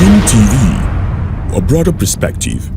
TV, a broader perspective.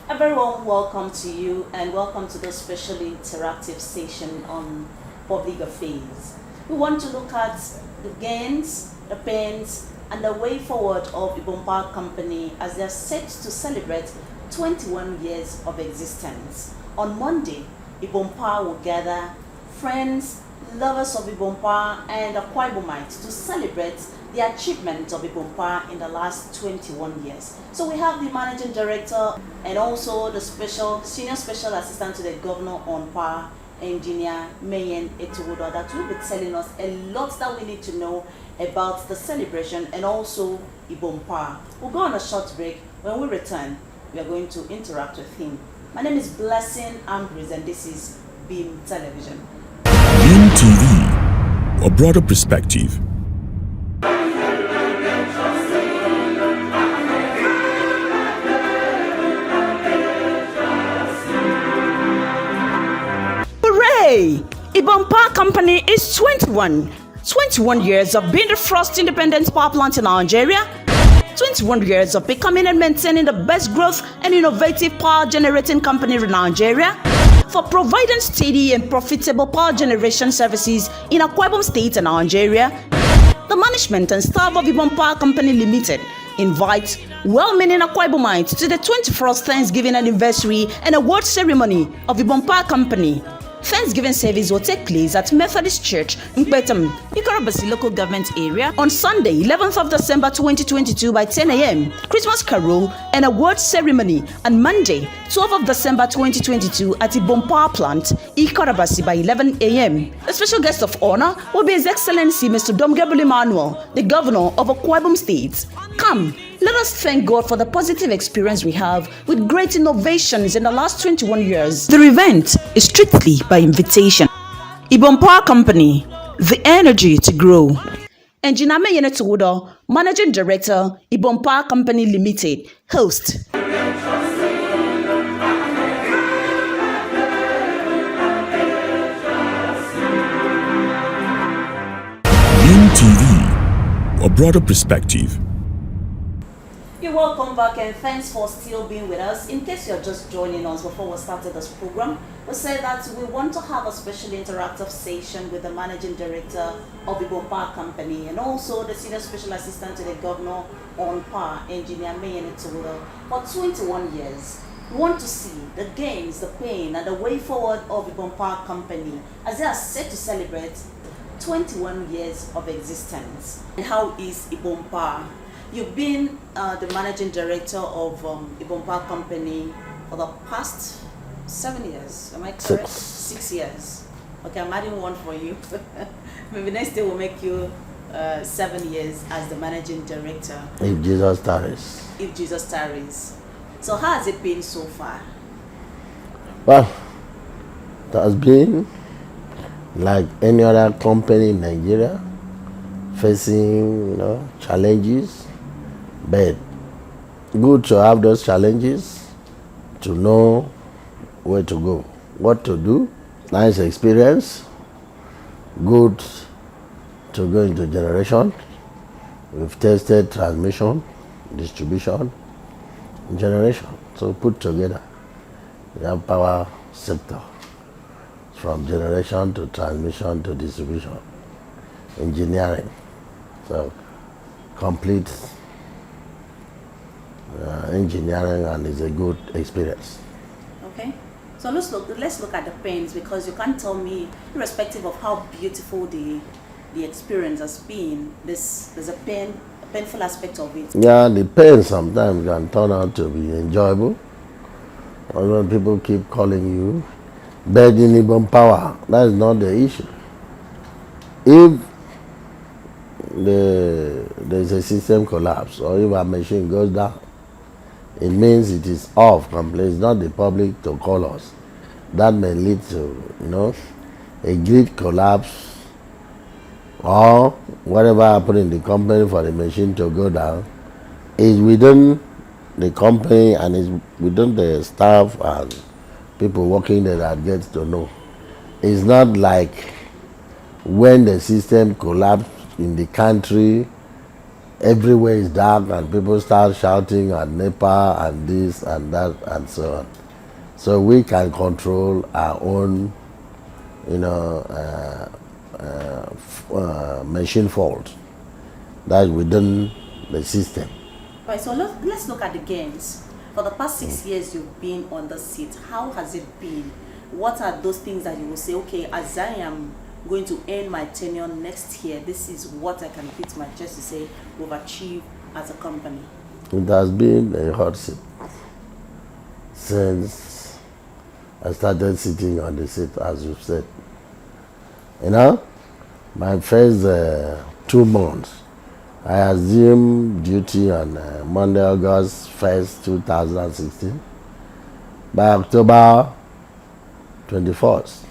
A very warm welcome to you and welcome to this specially interactive session on public affairs. We want to look at the gains, the pains, and the way forward of Ibom Power Company as they are set to celebrate 21 years of existence. On Monday, Ibom Power will gather friends, lovers of Ibom Power, and Akwa Ibomites to celebrate the achievement of Ibom Power in the last 21 years. So we have the managing director and also the senior special assistant to the governor on power, engineer Mayen Etuwodo, that will be telling us a lot that we need to know about the celebration and also Ibom Power. We'll go on a short break. When we return, we are going to interact with him. My name is Blessing Ambrose and this is Beam Television. Beam TV, a broader perspective. Hooray! Ibom Power Company is 21 years of being the first independent power plant in Nigeria, 21 years of becoming and maintaining the best growth and innovative power generating company in Nigeria, for providing steady and profitable power generation services in Akwa Ibom State and Nigeria. The management and staff of Ibom Power Company Limited invite well-meaning Akwa Ibomites to the 21st Thanksgiving anniversary and award ceremony of Ibom Power Company. Thanksgiving service will take place at Methodist Church in Betam, Ikarabasi local government area on Sunday, 11th of December 2022 by 10 a.m. Christmas carol and award ceremony on Monday, 12th of December 2022 at Ibom Power Plant, Ikarabasi by 11 a.m. The special guest of honor will be His Excellency Mr. Dom Gabriel Emmanuel, the Governor of Akwa Ibom State. Come, let us thank God for the positive experience we have with great innovations in the last 21 years. The event is strictly by invitation. Ibom Power Company, the energy to grow. Engineer Mayen Etuwodo, Managing Director, Ibom Power Company Limited, host. Beam TV, a broader perspective. You're welcome back and thanks for still being with us. In case you're just joining us before we started this program, we said that we want to have a special interactive session with the Managing Director of Ibom Power Company and also the Senior Special Assistant to the Governor on Power, Engineer Mayen Etuwodo. For 21 years, we want to see the gains, the pain, and the way forward of Ibom Power Company as they are set to celebrate 21 years of existence. And how is Ibom Power? You've been the managing director of Ibom Power Company for the past 7 years. Am I correct? 6 years. Okay, I'm adding one for you. Maybe next day we'll make you 7 years as the managing director. If Jesus tarries. If Jesus tarries. So how has it been so far? Well, it has been like any other company in Nigeria, facing challenges. But good to have those challenges, to know where to go, what to do. Nice experience. Good to go into generation. We've tested transmission, distribution, generation. So put together, we have power sector from generation to transmission to distribution, engineering. So complete engineering, and it's a good experience. Okay, so let's look at the pains, because you can't tell me, irrespective of how beautiful the experience has been, there's a painful aspect of it. Yeah, the pain sometimes can turn out to be enjoyable. Or when people keep calling you, begging Ibom Power, that is not the issue. If there's a system collapse or if a machine goes down, it means it is off completely. It's not the public to call us. That may lead to, a grid collapse or whatever happened in the company for the machine to go down. Is within the company and is within the staff and people working there that gets to know. It's not like when the system collapsed in the country, everywhere is dark and people start shouting at NEPA and this and that and so on. So we can control our own, machine fault that's within the system. Right, so let's look at the gains. For the past 6 years you've been on the seat, how has it been? What are those things that you will say, okay, as I am going to end my tenure next year, this is what I can beat my chest to say we've achieved as a company? It has been a hard seat since I started sitting on the seat, as you said. My first 2 months, I assumed duty on Monday, August 1st, 2016. By October 21st,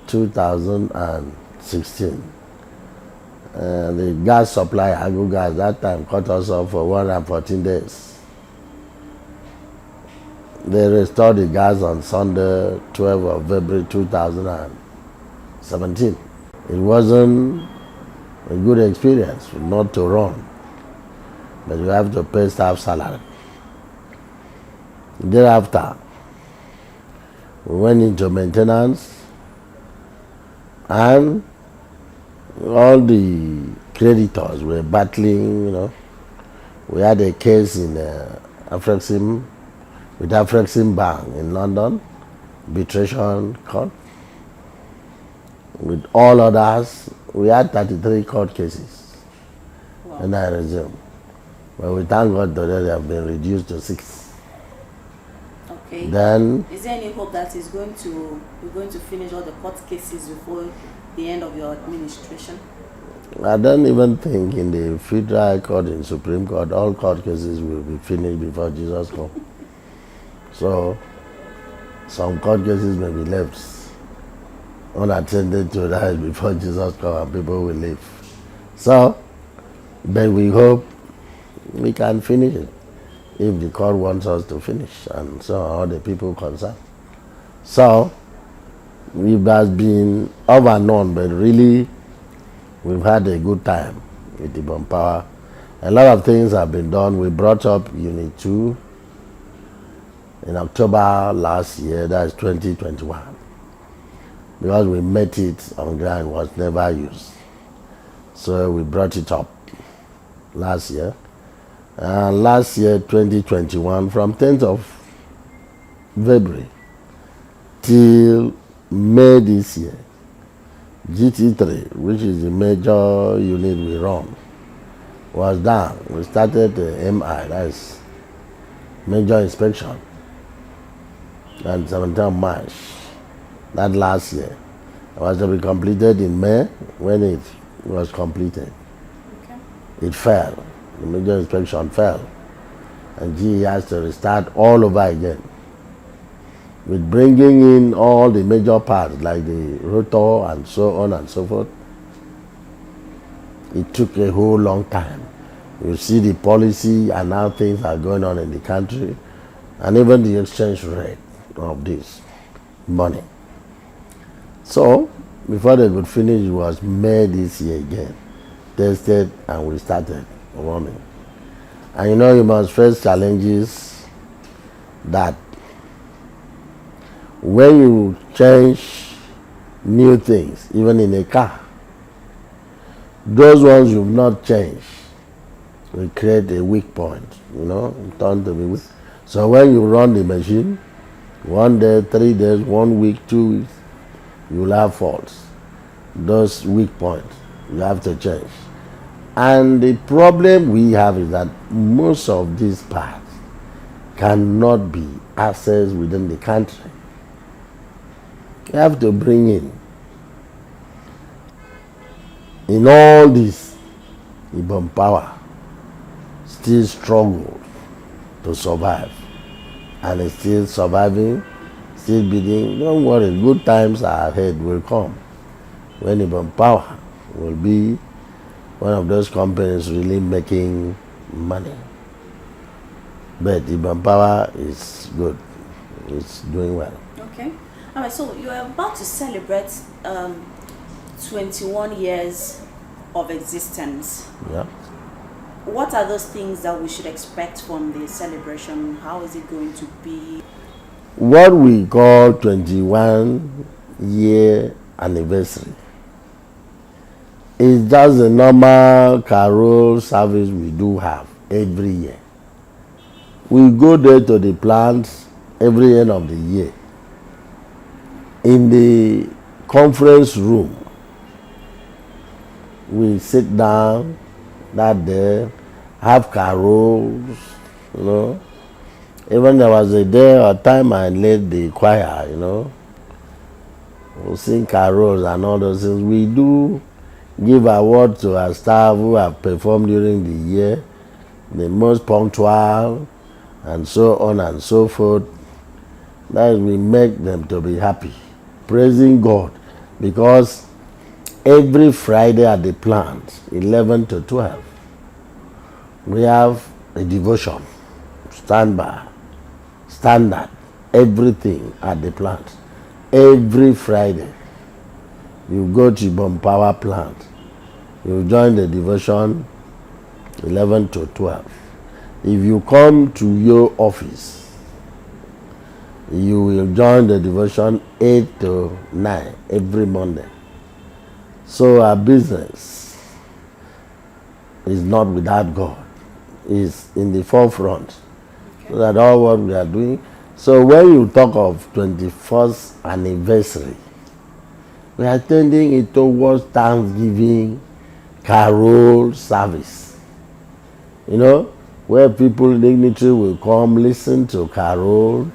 2016, the gas supply, Agro Gas, that time cut us off for 114 days. They restored the gas on Sunday, 12th of February 2017. It wasn't a good experience not to run, but you have to pay staff salary. Thereafter, we went into maintenance, and all the creditors were battling. We had a case in Afrexim, with Afrexim Bank in London, arbitration court. With all others, we had 33 court cases. Wow. And I resumed. But we thank God today they have been reduced to 6. Okay. Then, is there any hope that you're going to finish all the court cases before the end of your administration? I don't even think in the Federal Court, in Supreme Court, all court cases will be finished before Jesus comes. So, some court cases may be left unattended to rise before Jesus comes and people will leave. So, but we hope we can finish it if the court wants us to finish, and so all the people concerned. So, it has been off and on, but really we've had a good time with Ibom Power. A lot of things have been done. We brought up Unit 2 in October last year, that's 2021. Because we met it on ground, was never used. So we brought it up last year. And last year, 2021, from 10th of February till May this year, GT3, which is the major unit we run, was down. We started the MI, that's major inspection, and 17th of March. That last year. It was to be completed in May. When it was completed, okay, it fell. The major inspection fell. And GE has to restart all over again, with bringing in all the major parts like the rotor and so on and so forth. It took a whole long time. You see the policy and how things are going on in the country, and even the exchange rate of this money. So, before they could finish, it was May this year again. Tested, and we started running. And you must face challenges that when you change new things, even in a car, those ones you've not changed will create a weak point, turn to be weak. So when you run the machine, 1 day, 3 days, 1 week, 2 weeks, you will have faults. Those weak points you have to change. And the problem we have is that most of these parts cannot be accessed within the country. You have to bring in all this, Ibom Power still struggle to survive, and it's still surviving, still bidding. Don't worry, good times are ahead, will come when Ibom Power will be one of those companies really making money. But Ibom Power is good, it's doing well. Okay. All right, so you are about to celebrate 21 years of existence. Yeah. What are those things that we should expect from the celebration? How is it going to be? What we call 21-year anniversary is just a normal carol service we do have every year. We go there to the plant every end of the year. In the conference room, we sit down that day, have carols, you know. Even there was a day or time I led the choir, you know. We'll sing carols and all those things. We do give award to our staff who have performed during the year, the most punctual, and so on and so forth. That is, we make them to be happy, praising God, because every Friday at the plant, 11 to 12, we have a devotion, standard, everything at the plant. Every Friday, you go to Ibom Power plant, you join the devotion 11 to 12. If you come to your office, you will join the devotion 8 to 9 every Monday. So our business is not without God. It's in the forefront. Okay. So that all what we are doing. So when you talk of 21st anniversary, we are tending it towards Thanksgiving carol service. You know, where people, dignitary will come, listen to carol,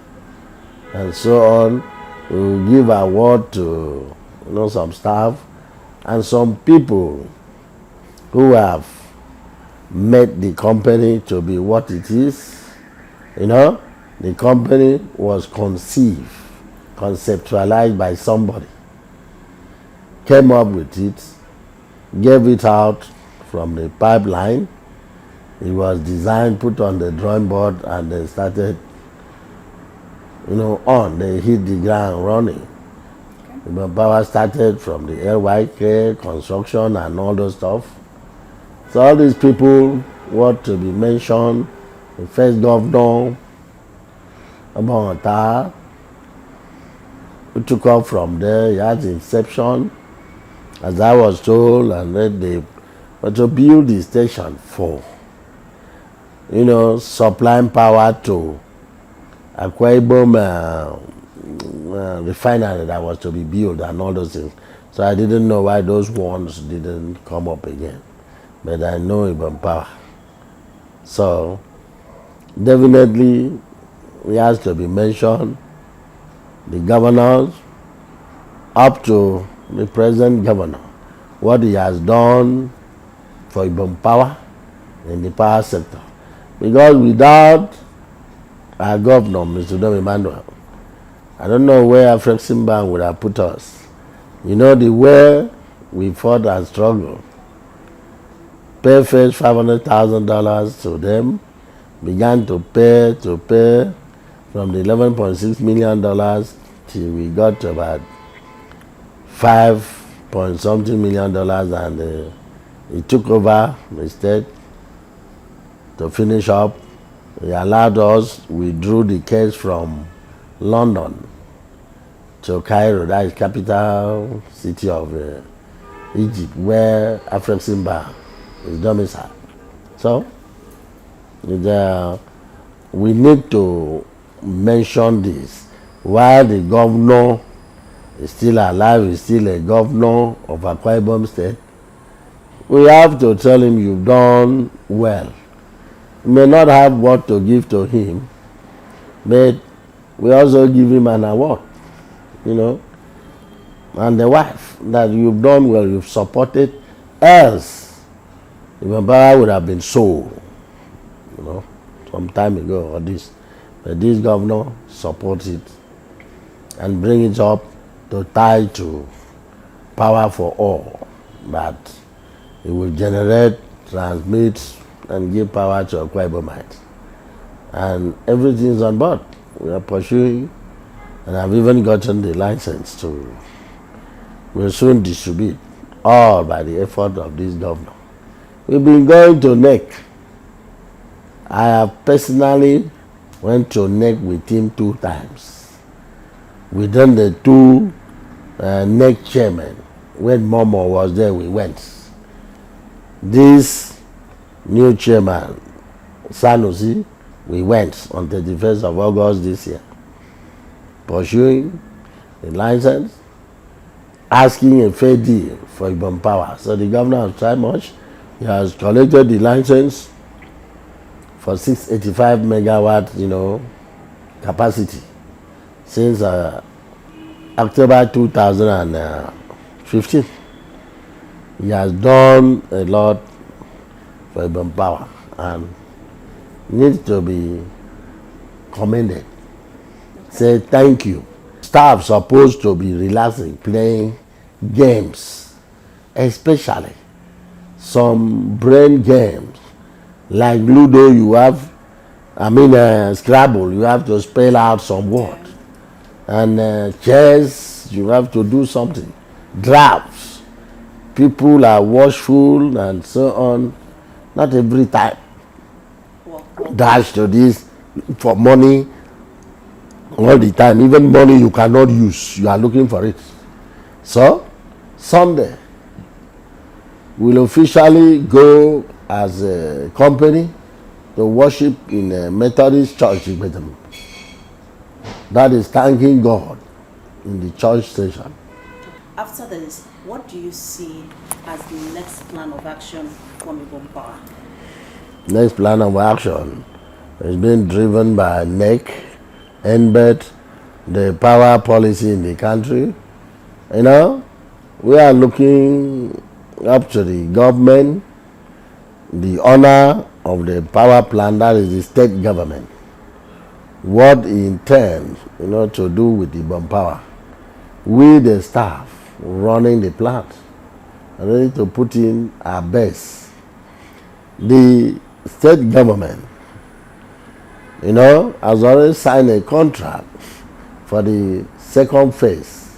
and so on. We will give award to, you know, some staff, and some people who have made the company to be what it is. You know, the company was conceptualized by somebody, came up with it, gave it out from the pipeline. It was designed, put on the drawing board, and they started, you know, they hit the ground running. Okay. Ibom Power started from the LYK, construction, and all those stuff. So all these people want to be mentioned. The first governor, Ibom, who took off from there, he had the inception, as I was told, and then they were to build the station for, you know, supplying power to Ibom refinery that was to be built and all those things. So I didn't know why those ones didn't come up again. But I know Ibom Power. So definitely it has to be mentioned. The governors up to the present governor, what he has done for Ibom Power in the power sector. Because without our governor, Mr. Dom Emmanuel, I don't know where Afreximbank would have put us. You know, the way we fought and struggled. Pay first $500,000 to them, began to pay from the $11.6 million till we got to about $5-point-something million, and he took over the state to finish up. He allowed us, we drew the case from London to Cairo, that is capital city of Egypt, where Afreximbank is domiciled. So we need to mention this. While the governor is still alive, is still a governor of Akwa Ibom State, we have to tell him, you've done well. We may not have what to give to him, but we also give him an award, you know, and the wife, that you've done well, you've supported, else Ibom Power would have been sold, you know, some time ago, or this. But this governor supports it and bring it up to tie to power for all, that it will generate, transmit, and give power to Akwa Ibomites. And everything is on board. We are pursuing, and I've even gotten the license to, we'll soon distribute all by the effort of this governor. We've been going to NEC. I have personally went to NEC with him 2 times. Within the 2 NEC chairmen, when Momo was there, we went. This new chairman, Sanusi, we went on 31st of August this year, pursuing the license, asking a fair deal for Ibom Power. So the governor has tried much. He has collected the license for 685 megawatt, capacity since October 2015. He has done a lot for Ibom Power and needs to be commended. Say thank you. Staff supposed to be relaxing, playing games, especially some brain games like Ludo. You have, Scrabble. You have to spell out some word, and chess. You have to do something. Drafts. People are watchful and so on. Not every time. Dash to this for money all the time. Even money you cannot use, you are looking for it. So Sunday we'll officially go as a company to worship in a Methodist church in Ibom. That is thanking God in the church station. After this, what do you see as the next plan of action from Ibom Power? Next plan of action is being driven by NEC, NBET, the power policy in the country. We are looking up to the government, the owner of the power plant, that is the state government, what he intends, to do with the Ibom Power. We, the staff running the plant, are ready to put in our best. The state government, has already signed a contract for the second phase,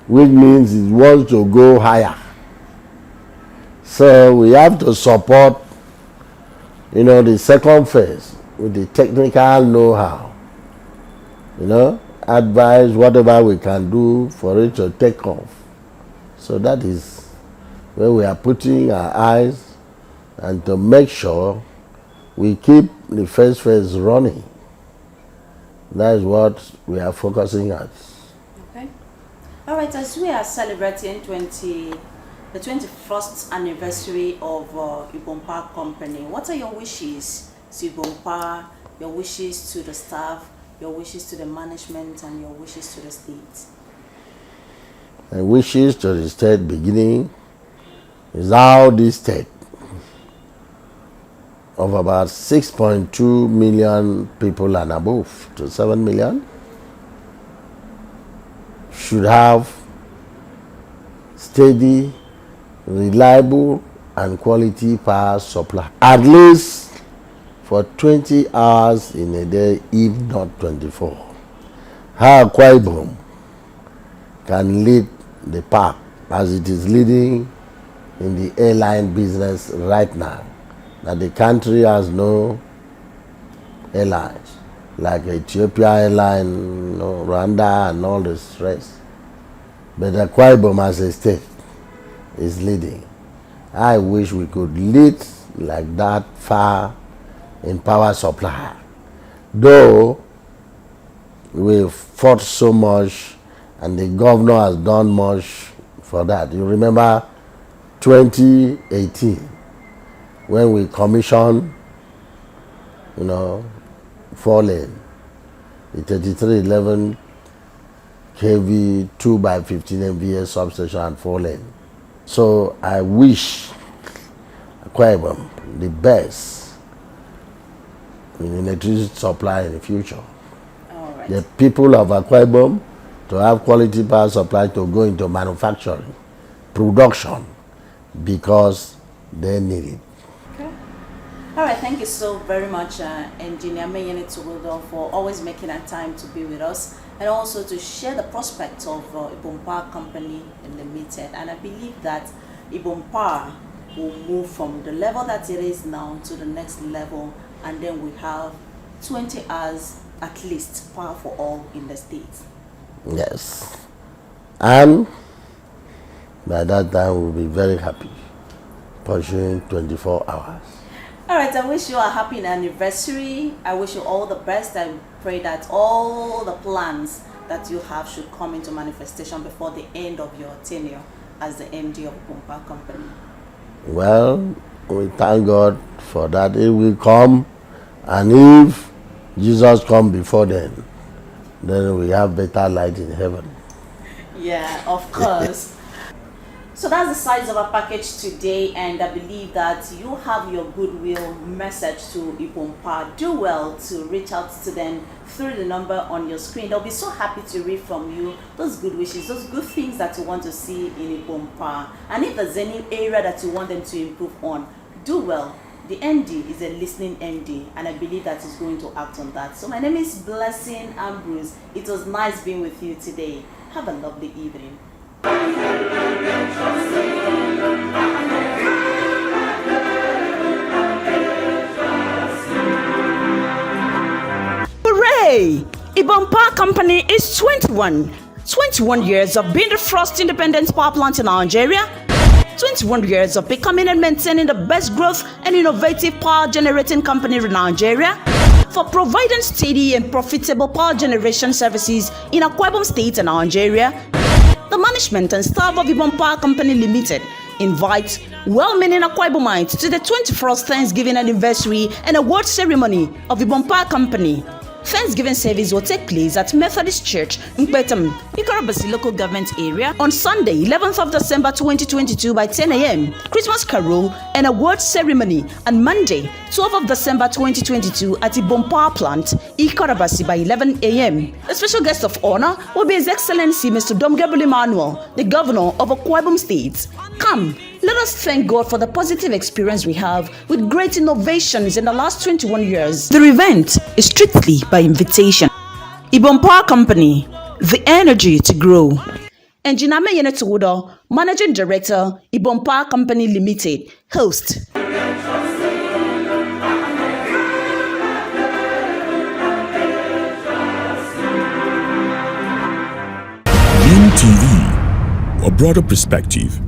which means it wants to go higher. So we have to support, the second phase with the technical know-how, advise whatever we can do for it to take off. So that is where we are putting our eyes, and to make sure we keep the first phase running. That is what we are focusing at. Okay. All right, as we are celebrating the 21st anniversary of Ibom Power Company, what are your wishes to Ibom Power, your wishes to the staff, your wishes to the management, and your wishes to the state? My wishes to the state beginning is how this state of about 6.2 million people and above to 7 million should have steady, reliable, and quality power supply, at least for 20 hours in a day, if not 24. How Akwa Ibom can lead the pack as it is leading in the airline business right now, that the country has no airlines like Ethiopia Airline, Rwanda, and all the rest. But Akwa Ibom as a state is leading. I wish we could lead like that far in power supply. Though we've fought so much and the governor has done much for that. You remember 2018 when we commissioned, 4-lane, the 3311 kV 2x15 MVA substation and 4-lane. So I wish Akwa Ibom the best in electricity supply in the future. All right. The people of Akwa Ibom to have quality power supply to go into manufacturing, production, because they need it. Okay. All right, thank you so very much, Engineer Mayeni Tugudo, for always making a time to be with us and also to share the prospects of Ibom Power Company Limited. And I believe that Ibom Power will move from the level that it is now to the next level, and then we have 20 hours at least power for all in the state. Yes. And by that time, we'll be very happy, pursuing 24 hours. All right, I wish you a happy anniversary. I wish you all the best. I pray that all the plans that you have should come into manifestation before the end of your tenure as the MD of Ibom Power Company. Well, we thank God for that. It will come, and if Jesus come before then we have better light in heaven. Yeah, of course. So that's the size of our package today, and I believe that you have your goodwill message to Ibom Power. Do well to reach out to them through the number on your screen. They'll be so happy to read from you those good wishes, those good things that you want to see in Ibom Power. And if there's any area that you want them to improve on, do well. The MD is a listening MD, and I believe that he's going to act on that. So my name is Blessing Ambrose. It was nice being with you today. Have a lovely evening. Hooray! Ibom Power Company is 21 years of being the first independent power plant in Nigeria. 21 years of becoming and maintaining the best growth and innovative power generating company in Nigeria, for providing steady and profitable power generation services in Akwa Ibom State and Nigeria. The management and staff of Ibom Power Company Limited invite well-meaning Akwa Ibomites to the 21st Thanksgiving anniversary and award ceremony of Ibom Power Company. Thanksgiving service will take place at Methodist Church in Petam, Ikorobasi local government area on Sunday, 11th of December 2022 by 10 a.m. Christmas carol and award ceremony on Monday, 12th of December 2022 at Ibom Power Plant, Ikorobasi by 11 a.m. The special guest of honor will be His Excellency Mr. Dom Gabriel Emmanuel, the Governor of Akwa Ibom State. Come, let us thank God for the positive experience we have with great innovations in the last 21 years. The event is strictly by invitation. Ibom Power Company, the energy to grow. Engineer Yenetudo, Managing Director, Ibom Power Company Limited, host. Beam TV, a broader perspective.